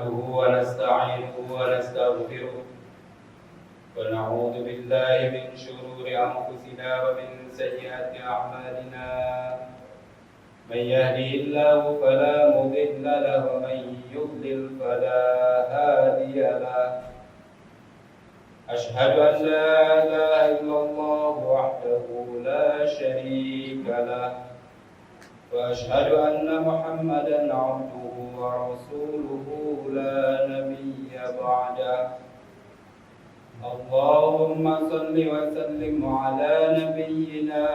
نحمده ونستعينه ونستغفره ونعوذ بالله من شرور أنفسنا ومن سيئات أعمالنا من يهده الله فلا مضل له ومن يضلل فلا هادي له أشهد أن لا إله إلا الله وحده لا شريك له وأشهد أن محمدا عبده ورسوله لا نبي بعده اللهم صل وسلم على نبينا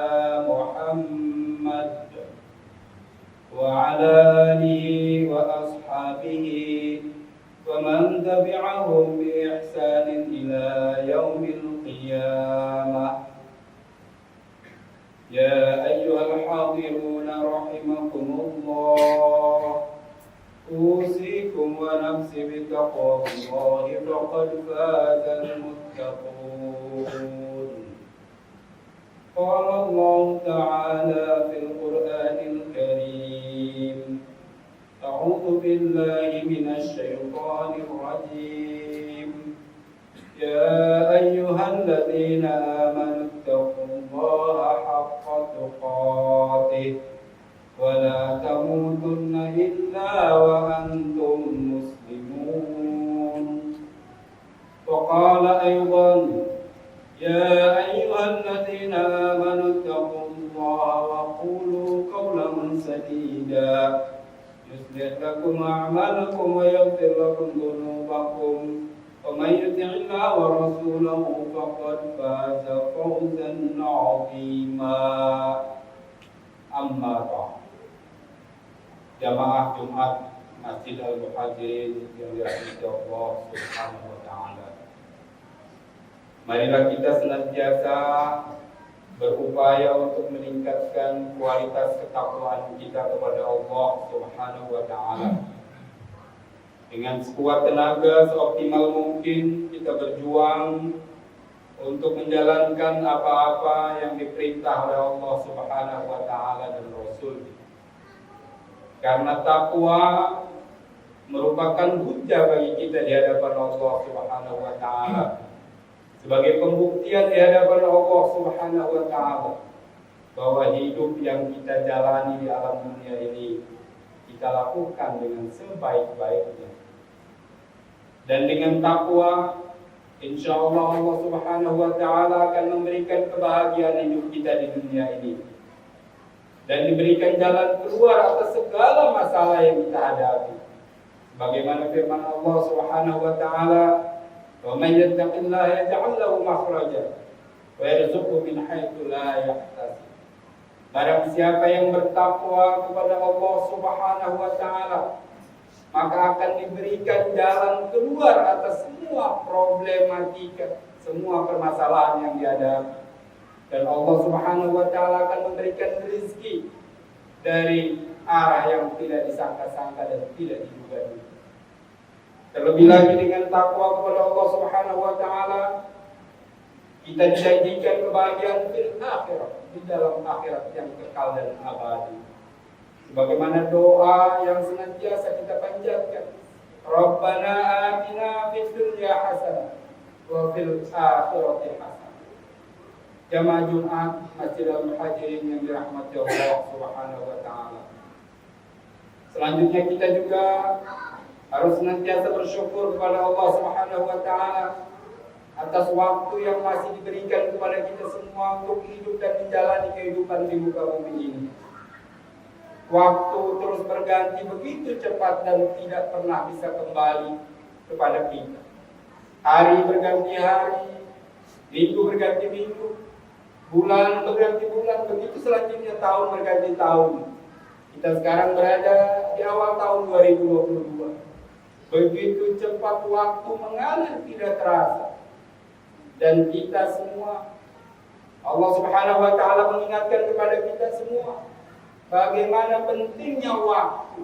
محمد وعلى آله وأصحابه ومن تبعهم بإحسان إلى يوم القيامة يا أيها الحاضرون رحمكم الله أوصيكم ونفسي بتقوى الله فقد فاز المتقون قال الله تعالى في القرآن الكريم أعوذ بالله من الشيطان الرجيم يا أيها الذين آمنوا اتقوا الله حق تقاته ولا تموتن إلا وأنتم مسلمون وقال أيضا يا أيها الذين آمنوا اتقوا الله وقولوا قولا سديدا يصلح لكم أعمالكم ويغفر لكم ذنوبكم ومن يطع الله ورسوله فقد فاز فوزا عظيما أما بعد Jamaah Jumat Masjid Al-Muhajirin yang dirahmati Allah Subhanahu wa taala. Marilah kita senantiasa berupaya untuk meningkatkan kualitas ketakwaan kita kepada Allah Subhanahu wa taala. Dengan sekuat tenaga seoptimal mungkin kita berjuang untuk menjalankan apa-apa yang diperintah oleh Allah Subhanahu wa taala dan Rasul. Karena takwa merupakan hujjah bagi kita di hadapan Allah Subhanahu wa taala. Sebagai pembuktian di hadapan Allah Subhanahu wa taala bahwa hidup yang kita jalani di alam dunia ini kita lakukan dengan sebaik-baiknya. Dan dengan takwa insyaallah Allah Subhanahu wa taala akan memberikan kebahagiaan hidup kita di dunia ini dan diberikan jalan keluar atas segala masalah yang kita hadapi. Bagaimana firman Allah Subhanahu wa taala, "Wa may yattaqillaha yaj'al lahu makhraja wa yarzuqhu min haitsu la yahtasib." Barang siapa yang bertakwa kepada Allah Subhanahu wa taala, maka akan diberikan jalan keluar atas semua problematika, semua permasalahan yang dihadapi. Dan Allah Subhanahu wa taala akan memberikan rezeki dari arah yang tidak disangka-sangka dan tidak diduga-duga. Terlebih lagi dengan takwa kepada Allah Subhanahu wa taala, kita dijanjikan kebahagiaan fil akhirah, di dalam akhirat yang kekal dan abadi. Sebagaimana doa yang senantiasa kita panjatkan, Rabbana atina fid dunya hasanah wa fil akhirati hasanah. Jamaah Jumat Masjid Al-Muhajirin yang dirahmati Allah Subhanahu wa taala. Selanjutnya kita juga harus senantiasa bersyukur kepada Allah Subhanahu wa taala atas waktu yang masih diberikan kepada kita semua untuk hidup dan menjalani kehidupan di muka bumi ini. Waktu terus berganti begitu cepat dan tidak pernah bisa kembali kepada kita. Hari berganti hari, minggu berganti minggu, bulan berganti bulan, begitu selanjutnya tahun berganti tahun. Kita sekarang berada di awal tahun 2022. Begitu cepat waktu mengalir tidak terasa. Dan kita semua, Allah Subhanahu wa taala mengingatkan kepada kita semua bagaimana pentingnya waktu.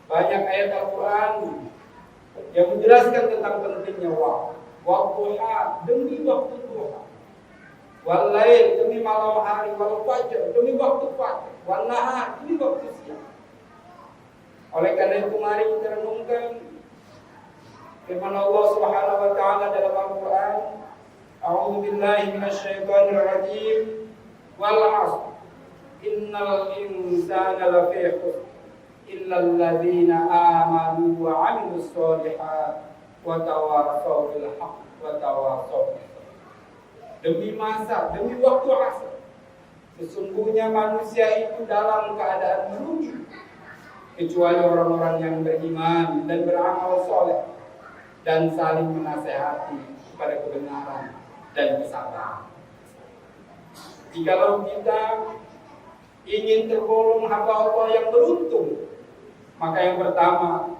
Banyak ayat Al-Quran yang menjelaskan tentang pentingnya waktu. Waktuha demi waktu duha, walail demi malam hari, wal fajar demi waktu fajar, wan nahar demi waktu siang. Oleh karena itu mari kita renungkan Firman Allah Subhanahu wa taala dalam Al-Qur'an, A'udzu billahi minasyaitonir rajim. Wal 'ashr. Innal insana lafi khusr illa alladziina aamanu wa 'amilus shalihaat wa tawassaw bil haqq wa tawassaw bis sabr. Demi masa, demi waktu asar, sesungguhnya manusia itu dalam keadaan merugi kecuali orang-orang yang beriman dan beramal soleh dan saling menasehati kepada kebenaran dan kesabaran. Jikalau kita ingin tergolong hamba Allah yang beruntung, maka yang pertama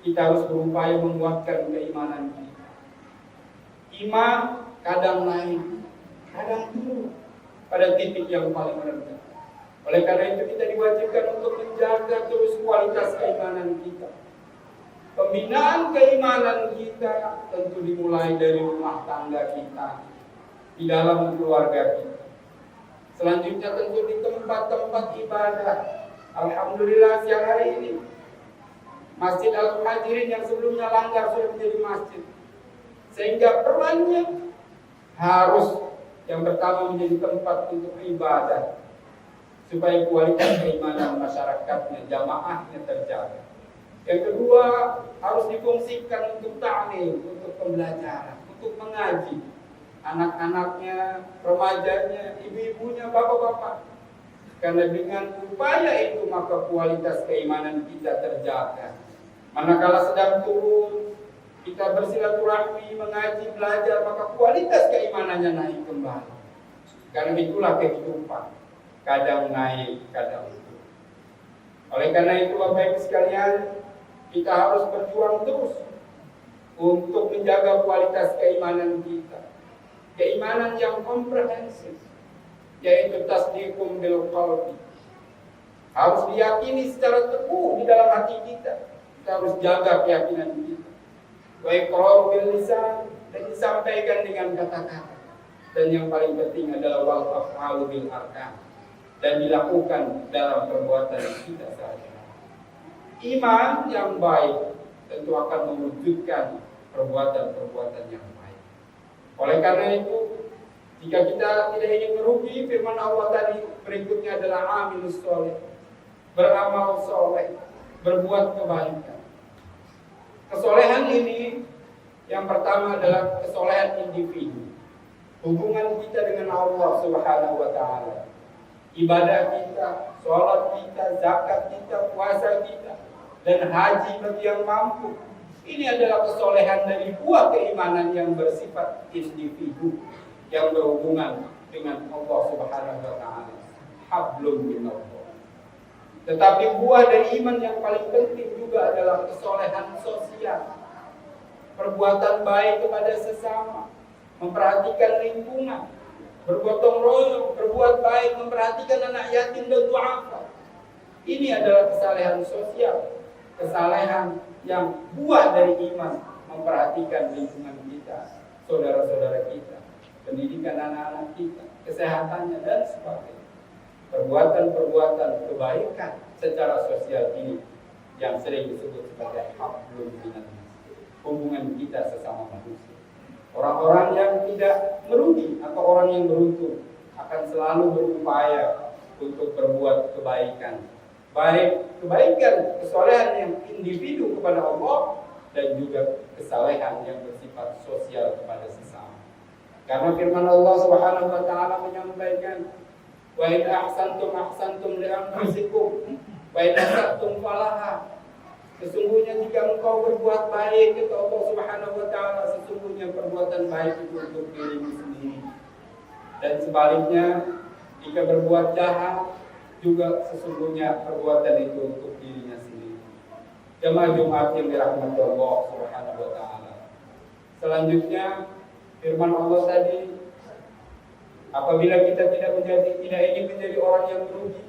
kita harus berupaya menguatkan keimanan kita. Iman kadang naik, kadang turun pada titik yang paling rendah. Oleh karena itu kita diwajibkan untuk menjaga terus kualitas keimanan kita. Pembinaan keimanan kita tentu dimulai dari rumah tangga kita, di dalam keluarga kita. Selanjutnya tentu di tempat-tempat ibadah. Alhamdulillah siang hari ini Masjid Al-Muhajirin yang sebelumnya langgar sudah menjadi masjid. Sehingga perannya harus yang pertama menjadi tempat untuk ibadah, supaya kualitas keimanan masyarakatnya, jamaahnya terjaga. Yang kedua, harus difungsikan untuk ta'lim, untuk pembelajaran, untuk mengaji anak-anaknya, remajanya, ibu-ibunya, bapak-bapak. Karena dengan upaya itu maka kualitas keimanan kita terjaga. Manakala sedang turun, kita bersilaturahmi, mengaji, belajar, maka kualitas keimanannya naik kembali. Karena itulah kehidupan, kadang naik, kadang turun. Oleh karena itu Bapak Ibu sekalian, kita harus berjuang terus untuk menjaga kualitas keimanan kita. Keimanan yang komprehensif, yaitu tasdiqum bil qalbi. Harus diyakini secara teguh di dalam hati kita. Kita harus jaga keyakinan kita. Wa iqrar bil lisan, dan disampaikan dengan kata-kata. Dan yang paling penting adalah wal af'alu bil arkan, dan dilakukan dalam perbuatan kita saja. Iman yang baik tentu akan mewujudkan perbuatan-perbuatan yang baik. Oleh karena itu, jika kita tidak ingin merugi, firman Allah tadi berikutnya adalah amilus sholih, beramal soleh, berbuat kebaikan. Kesolehan ini yang pertama adalah kesolehan individu, hubungan kita dengan Allah Subhanahu wa taala. Ibadah kita, sholat kita, zakat kita, puasa kita, dan haji bagi yang mampu. Ini adalah kesolehan dari buah keimanan yang bersifat individu, yang berhubungan dengan Allah Subhanahu wa taala. Hablum minallah. Tetapi buah dari iman yang paling penting juga adalah kesolehan sosial. Perbuatan baik kepada sesama, memperhatikan lingkungan, bergotong royong, berbuat baik, memperhatikan anak yatim dan du'afa. Ini adalah kesalehan sosial, kesalehan yang buah dari iman, memperhatikan lingkungan kita, saudara-saudara kita, pendidikan anak-anak kita, kesehatannya, dan sebagainya. Perbuatan-perbuatan kebaikan secara sosial ini yang sering disebut sebagai hablum minan nas, hubungan kita sesama manusia. Orang-orang yang tidak merugi atau orang yang beruntung akan selalu berupaya untuk berbuat kebaikan. Baik kebaikan, kesolehan yang individu kepada Allah, dan juga kesalehan yang bersifat sosial kepada sesama. Karena firman Allah Subhanahu wa taala menyampaikan, wa in ahsantum li anfusikum wa in asatum falaha. Sesungguhnya jika engkau berbuat baik kepada Allah Subhanahu wa taala, sesungguhnya perbuatan baik itu untuk dirimu sendiri. Dan sebaliknya, jika berbuat jahat, juga sesungguhnya perbuatan itu untuk dirinya sendiri. Jemaah Jumat yang dirahmati Allah Subhanahu wa taala. Selanjutnya, firman Allah tadi, apabila kita tidak ingin menjadi orang yang merugi,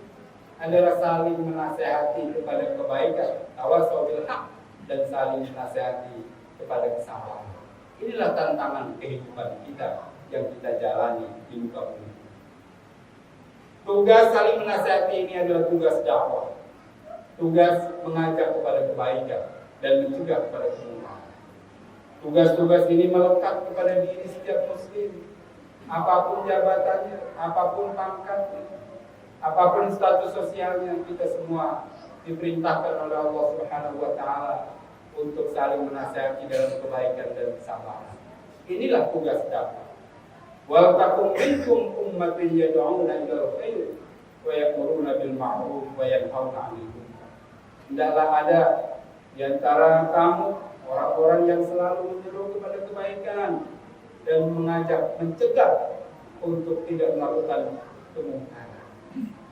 adalah saling menasehati kepada kebaikan, tawassaw bil haq, dan saling menasehati kepada kesabaran. Inilah tantangan kehidupan kita yang kita jalani di muka bumi. Tugas saling menasehati ini adalah tugas dakwah, tugas mengajak kepada kebaikan dan mencegah kepada kemungkaran. Tugas-tugas ini melekat kepada diri setiap muslim. Apapun jabatannya, apapun pangkatnya, apapun status sosialnya, kita semua diperintahkan oleh Allah Subhanahu wa taala untuk saling menasihati dalam kebaikan dan kesabaran. Inilah tugas dakwah. Wal takum minkum ummatin yad'una ilal khair wa ya'muruna bil ma'ruf wa yanhauna 'anil munkar. Hendaklah ada di antara kamu orang-orang yang selalu menyeru kepada kebaikan dan mengajak, mencegah untuk tidak melakukan kemungkaran.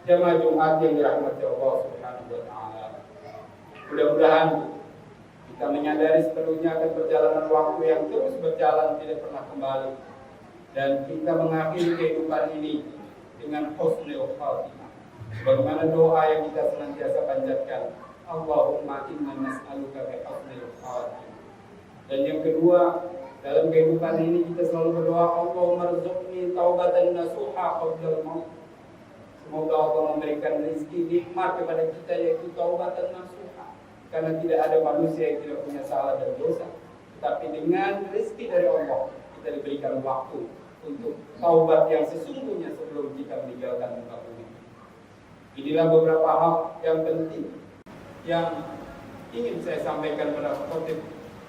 Jamaah Jumat yang dirahmati Allah Subhanahu wa taala. Mudah-mudahan kita menyadari sepenuhnya akan perjalanan waktu yang terus berjalan tidak pernah kembali, dan kita mengakhiri kehidupan ini dengan husnul khatimah. Bagaimana doa yang kita senantiasa panjatkan, Allahumma inna nas'aluka bi husnil khatimah. Dan yang kedua, dalam kehidupan ini kita selalu berdoa, Allahumma rzuqni taubatan nasuha qabla al-maut. Semoga Allah memberikan rezeki nikmat kepada kita, yaitu taubatan nasuha. Karena tidak ada manusia yang tidak punya salah dan dosa, tetapi dengan rezeki dari Allah kita diberikan waktu untuk taubat yang sesungguhnya sebelum kita meninggalkan muka bumi. Inilah beberapa hal yang penting yang ingin saya sampaikan pada khotib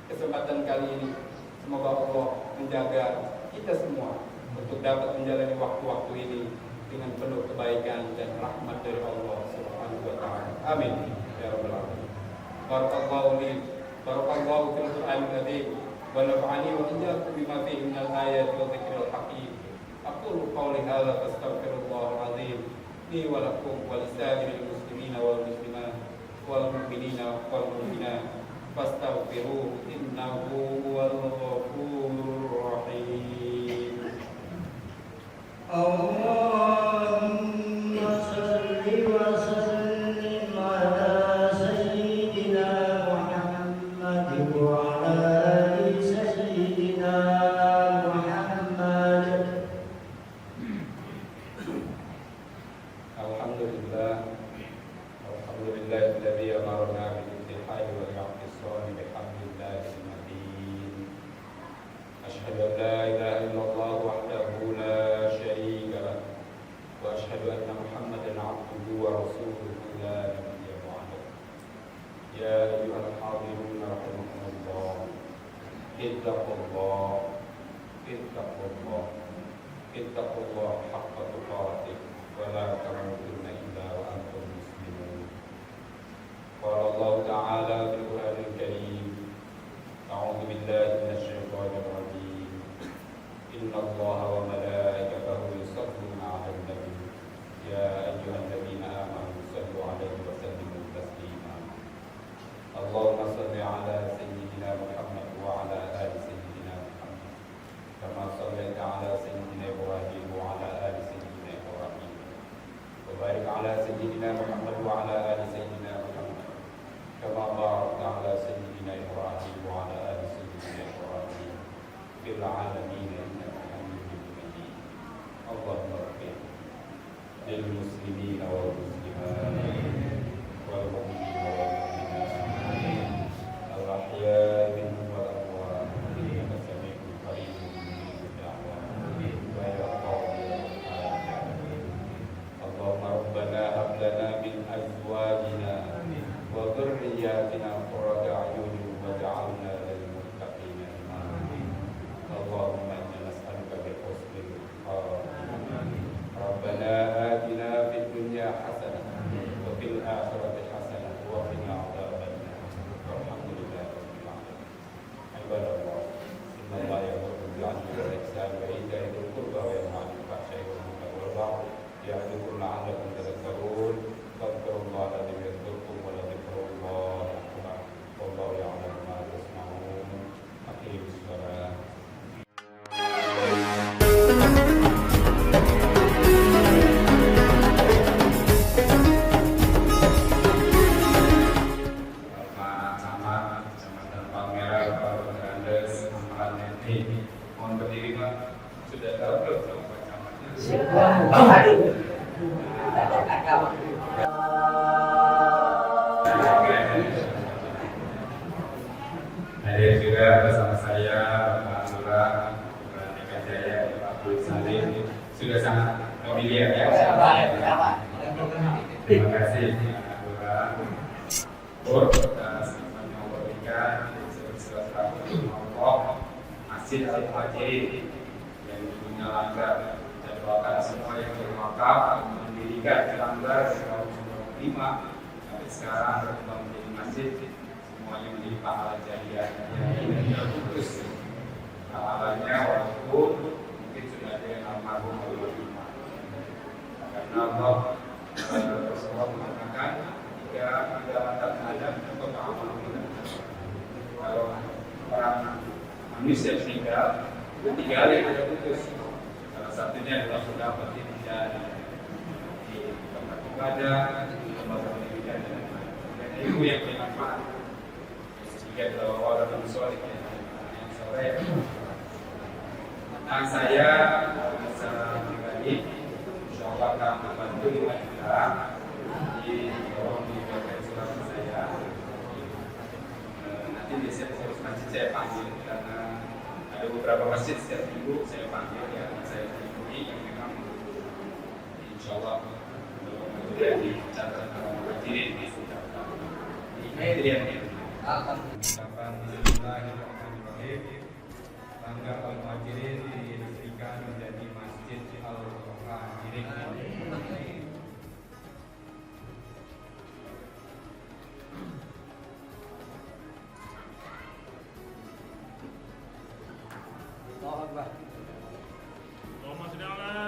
kesempatan kali ini. Semoga Allah menjaga kita semua untuk dapat menjalani waktu-waktu ini dengan penuh kebaikan dan rahmat dari Allah Subhanahu wa taala. Amin ya rabbal alamin. Barakallahu li barakallahu fil Qur'anil karim wa nafa'ani wa iyyakum bima fihi minal ayati wa dzikril hakim. Aqulu qawli hadza fastaghfirullahal azim li wa lakum wa lisa'iril muslimina wal muslimat wal mu'minina wal mu'minat fastaghfiruhu innahu huwal ghafurur rahim. Allahumma shalli wa sallim ala sayyidina Muhammad wa ala ali sayyidina Muhammad. Alhamdulillah, alhamdulillahilladzi amarna bil ittihadi wal i'tisami bihamdillahil matin. Asyhadu an la ilaha illallah wahdahu la syarika lah wa asyhadu anna Muhammadan 'abduhu wa rasuluhu la nabiyya ba'dahu. Ya ayyuhal hadirun rahimakumullah, ittaqullah ittaqullah ittaqullah haqqa tuqatih wa la tamutunna illa wa antum muslimun. Qala Allah ta'ala fil Qur'anil karim, a'udzu billahi minasy syaithanir rajim. Innallaha wa malaikatahu yusholluna 'alan nabi ya ayyuhalladzina amanu shallu 'alaihi wa sallimu taslima. Allahumma shalli 'ala sayyidina Muhammad wa 'ala ali sayyidina Muhammad kama shallaita 'ala sayyidina Ibrahim wa 'ala ali sayyidina Ibrahim wa barik 'ala sayyidina Muhammad wa 'ala ali sayyidina Muhammad kama barakta 'ala sayyidina Ibrahim wa 'ala ali sayyidina Ibrahim fil 'alamin innaka Hamidum Majid. Allahumma ighfir lil muslimina wal muslimat wal mu'minina wal mu'minat al-ahya'i minhum wal amwat innaka sami'un qaribun mujibud da'wat wa ya Allahumma rabbana hab lana min azwajina wa dhurriyyatina qurrata a'yunin waj'alna lil muttaqina imama. Allahumma inna nas'aluka bi husnil khatimah. Rabbana atina fid dunya hasanah wa fil akhirati hasanah wa qina adzabannar. Walhamdulillahi rabbil alamin. Ibadallah, innallaha ya'muru bil 'adli wal ihsani wa ita'i dzil qurba wa yanha 'anil fahsya'i wal munkari wal baghi ya'idhukum la'allakum tadhakkarun. Fadhkurullaha alladzi yadhkurukum wa la dhikrullahi akbar. Wallahu ya'lamu ma tasna'un. Aqimus shalah. Mohon berdiri Pak, sudah tahu belum sama Pak Camatnya? Hadir juga bersama saya Salim sudah sangat familiar ya. Terima kasih atas memberikan silaturahmi Allah Masjid Al-Muhajirin yang dulunya langgar. Kita doakan semua yang berwakaf mendirikan langgar tahun 95 sampai sekarang berkembang menjadi masjid, semuanya menjadi pahala jariah yang terputus. Pahalanya walaupun mungkin sudah ada yang almarhum karena Allah Rasulullah mengatakan jika tidak ada atau amal kalau orang manusia meninggal tiga hal yang tidak putus. Salah satunya adalah pendapat yang tidak di tempat ibadah, di lembaga pendidikan dan ilmu yang bermanfaat. Jika adalah orang soleh yang soleh. Nah, saya secara pribadi insyaallah akan membantu 5 juta di Sulawesi saya. Nanti biasanya pengurus masjid saya panggil karena ada beberapa masjid setiap minggu saya panggil yang saya temui yang memang insyaallah menjadi catatan Muhajirin di Jakarta. Ini dia. Bismillahirrahmanirrahim. Langgar Al-Muhajirin diresmikan menjadi Masjid Al-Muhajirin. Allahumma sholli ala